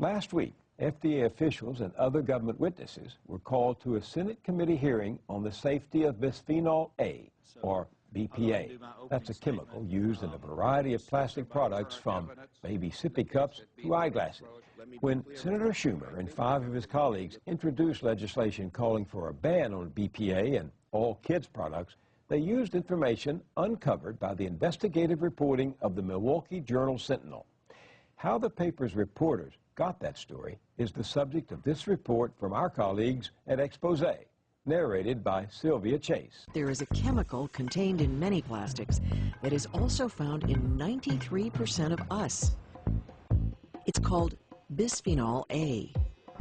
Last week, FDA officials and other government witnesses were called to a Senate committee hearing on the safety of bisphenol A, or BPA. That's a chemical used in a variety of plastic products, from baby sippy cups to eyeglasses. When Senator Schumer and 5 of his colleagues introduced legislation calling for a ban on BPA and all kids' products, they used information uncovered by the investigative reporting of the Milwaukee Journal-Sentinel. How the paper's reporters got that story is the subject of this report from our colleagues at Expose, narrated by Sylvia Chase. There is a chemical contained in many plastics that is also found in 93% of us. It's called bisphenol A.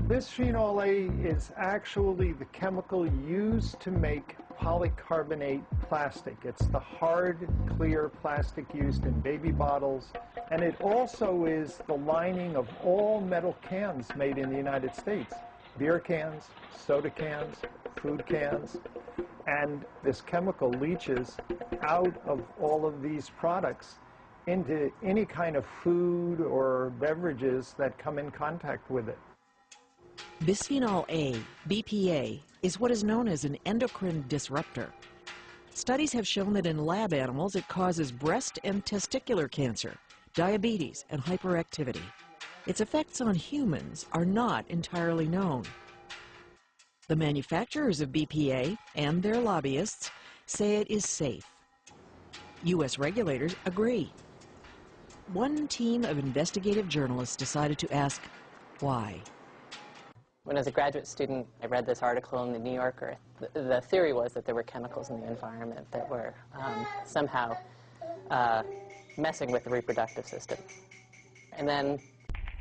Bisphenol A is actually the chemical used to make polycarbonate plastic. It's the hard, clear plastic used in baby bottles, and it also is the lining of all metal cans made in the United States. Beer cans, soda cans, food cans, and this chemical leaches out of all of these products into any kind of food or beverages that come in contact with it. Bisphenol A, BPA, is what is known as an endocrine disruptor. Studies have shown that in lab animals it causes breast and testicular cancer, diabetes, and hyperactivity. Its effects on humans are not entirely known. The manufacturers of BPA and their lobbyists say it is safe. U.S. regulators agree. One team of investigative journalists decided to ask, why? When as a graduate student, I read this article in the New Yorker. The theory was that there were chemicals in the environment that were somehow messing with the reproductive system. And then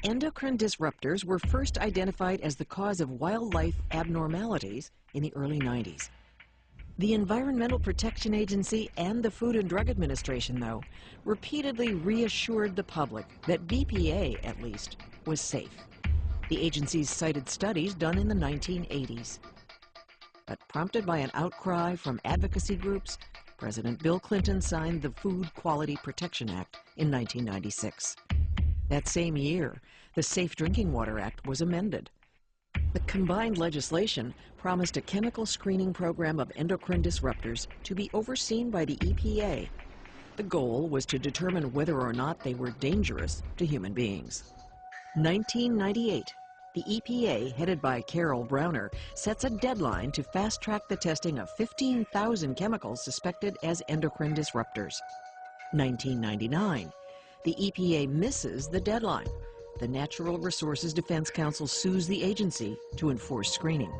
endocrine disruptors were first identified as the cause of wildlife abnormalities in the early 90s. The Environmental Protection Agency and the Food and Drug Administration, though, repeatedly reassured the public that BPA, at least, was safe. The agencies cited studies done in the 1980s. But prompted by an outcry from advocacy groups, President Bill Clinton signed the Food Quality Protection Act in 1996. That same year, the Safe Drinking Water Act was amended. The combined legislation promised a chemical screening program of endocrine disruptors to be overseen by the EPA. The goal was to determine whether or not they were dangerous to human beings. 1998, the EPA, headed by Carol Browner, sets a deadline to fast-track the testing of 15,000 chemicals suspected as endocrine disruptors. 1999, the EPA misses the deadline. The Natural Resources Defense Council sues the agency to enforce screening.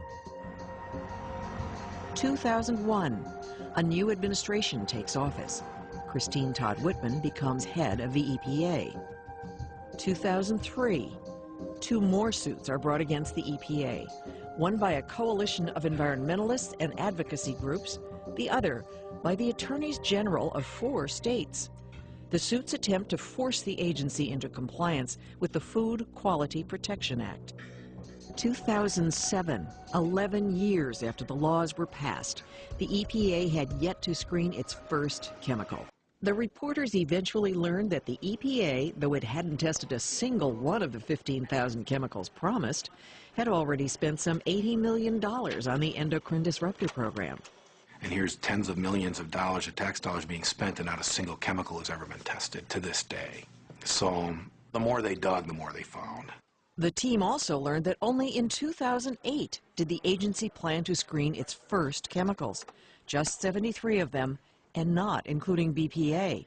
2001, a new administration takes office. Christine Todd Whitman becomes head of the EPA. 2003, 2 more suits are brought against the EPA, one by a coalition of environmentalists and advocacy groups, the other by the attorneys general of 4 states. The suits attempt to force the agency into compliance with the Food Quality Protection Act. 2007, 11 years after the laws were passed, the EPA had yet to screen its first chemical. The reporters eventually learned that the EPA, though it hadn't tested a single one of the 15,000 chemicals promised, had already spent some $80 million on the endocrine disruptor program. And here's tens of millions of dollars of tax dollars being spent, and not a single chemical has ever been tested to this day. So the more they dug, the more they found. The team also learned that only in 2008 did the agency plan to screen its first chemicals, just 73 of them, and not including BPA.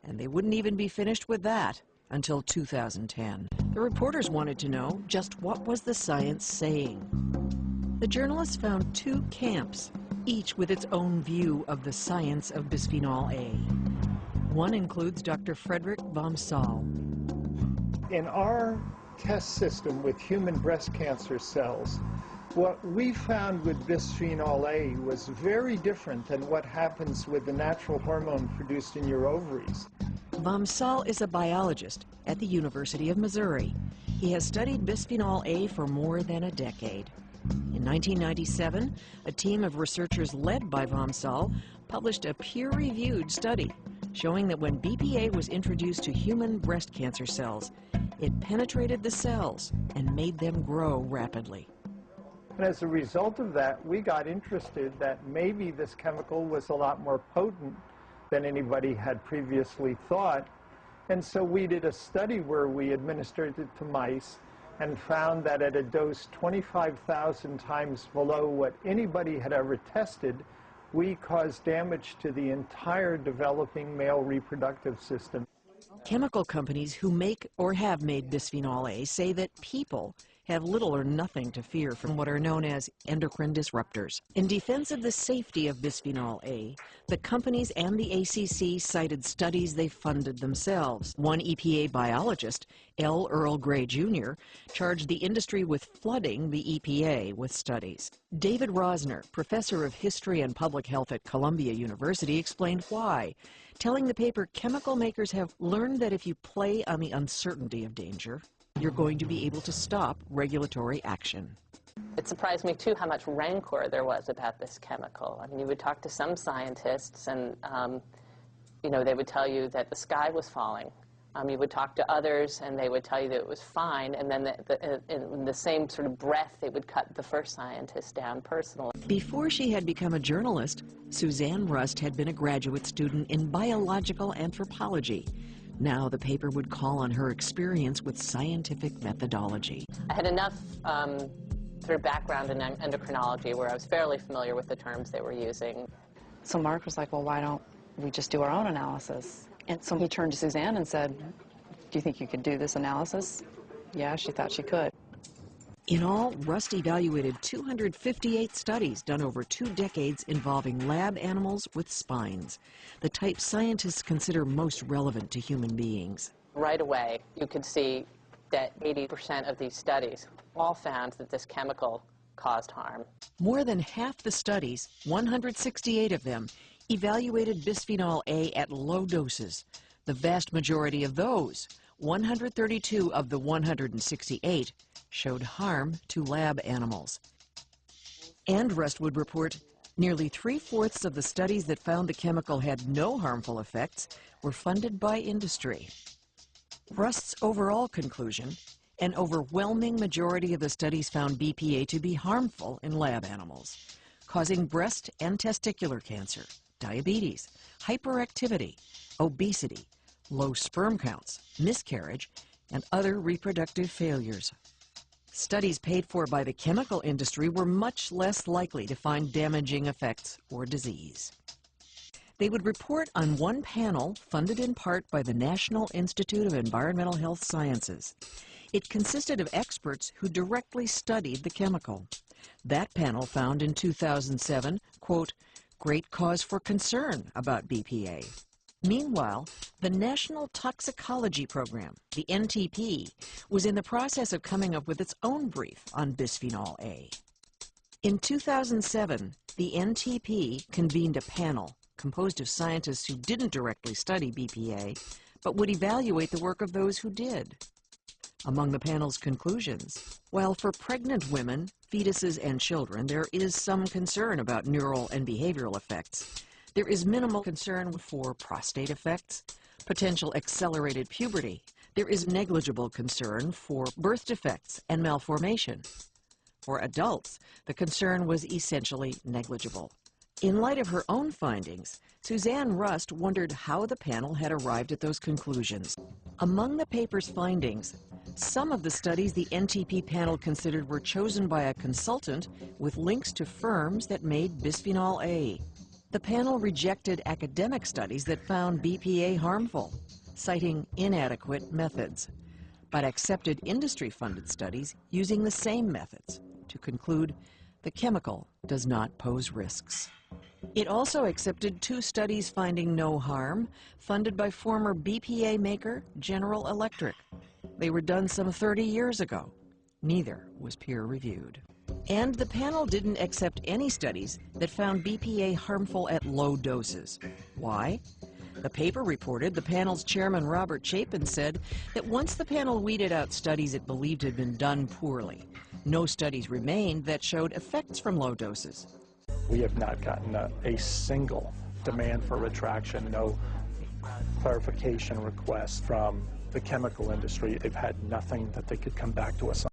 And they wouldn't even be finished with that until 2010. The reporters wanted to know just what was the science saying. The journalists found 2 camps, each with its own view of the science of bisphenol A. One includes Dr. Frederick vom Saal. In our test system with human breast cancer cells, what we found with bisphenol A was very different than what happens with the natural hormone produced in your ovaries. Vom Saal is a biologist at the University of Missouri. He has studied bisphenol A for more than a decade. In 1997, a team of researchers led by vom Saal published a peer-reviewed study showing that when BPA was introduced to human breast cancer cells, it penetrated the cells and made them grow rapidly. And as a result of that, we got interested that maybe this chemical was a lot more potent than anybody had previously thought. And so we did a study where we administered it to mice and found that at a dose 25,000 times below what anybody had ever tested, we caused damage to the entire developing male reproductive system. Chemical companies who make or have made bisphenol A say that people have little or nothing to fear from what are known as endocrine disruptors. In defense of the safety of bisphenol A, the companies and the ACC cited studies they funded themselves. One EPA biologist, L. Earl Gray Jr., charged the industry with flooding the EPA with studies. David Rosner, professor of history and public health at Columbia University, explained why, telling the paper chemical makers have learned that if you play on the uncertainty of danger, you're going to be able to stop regulatory action. It surprised me, too, how much rancor there was about this chemical. I mean, you would talk to some scientists, and, you know, they would tell you that the sky was falling. You would talk to others, and they would tell you that it was fine, and then in the same sort of breath, they would cut the first scientist down personally. Before she had become a journalist, Suzanne Rust had been a graduate student in biological anthropology. Now the paper would call on her experience with scientific methodology. I had enough sort of background in endocrinology where I was fairly familiar with the terms they were using. So Mark was like, well, why don't we just do our own analysis? And so he turned to Suzanne and said, do you think you could do this analysis? Yeah, she thought she could. In all, Rust evaluated 258 studies done over 2 decades involving lab animals with spines, the type scientists consider most relevant to human beings. Right away, you could see that 80% of these studies all found that this chemical caused harm. More than half the studies, 168 of them, evaluated bisphenol A at low doses. The vast majority of those, 132 of the 168, showed harm to lab animals. And Rust would report nearly 3/4 of the studies that found the chemical had no harmful effects were funded by industry. Rust's overall conclusion, an overwhelming majority of the studies found BPA to be harmful in lab animals, causing breast and testicular cancer, diabetes, hyperactivity, obesity, low sperm counts, miscarriage, and other reproductive failures. Studies paid for by the chemical industry were much less likely to find damaging effects or disease. They would report on one panel funded in part by the National Institute of Environmental Health Sciences. It consisted of experts who directly studied the chemical. That panel found in 2007, quote, great cause for concern about BPA. Meanwhile, the National Toxicology Program, the NTP, was in the process of coming up with its own brief on bisphenol A. In 2007, the NTP convened a panel composed of scientists who didn't directly study BPA, but would evaluate the work of those who did. Among the panel's conclusions, while for pregnant women, fetuses, and children there is some concern about neural and behavioral effects, there is minimal concern for prostate effects, potential accelerated puberty. There is negligible concern for birth defects and malformation. For adults, the concern was essentially negligible. In light of her own findings, Suzanne Rust wondered how the panel had arrived at those conclusions. Among the paper's findings, some of the studies the NTP panel considered were chosen by a consultant with links to firms that made bisphenol A. The panel rejected academic studies that found BPA harmful, citing inadequate methods, but accepted industry-funded studies using the same methods to conclude the chemical does not pose risks. It also accepted 2 studies finding no harm, funded by former BPA maker General Electric. They were done some 30 years ago. Neither was peer-reviewed. And the panel didn't accept any studies that found BPA harmful at low doses. Why? The paper reported the panel's chairman, Robert Chapin, said that once the panel weeded out studies it believed had been done poorly, no studies remained that showed effects from low doses. We have not gotten a single demand for retraction, no clarification requests from the chemical industry. They've had nothing that they could come back to us on.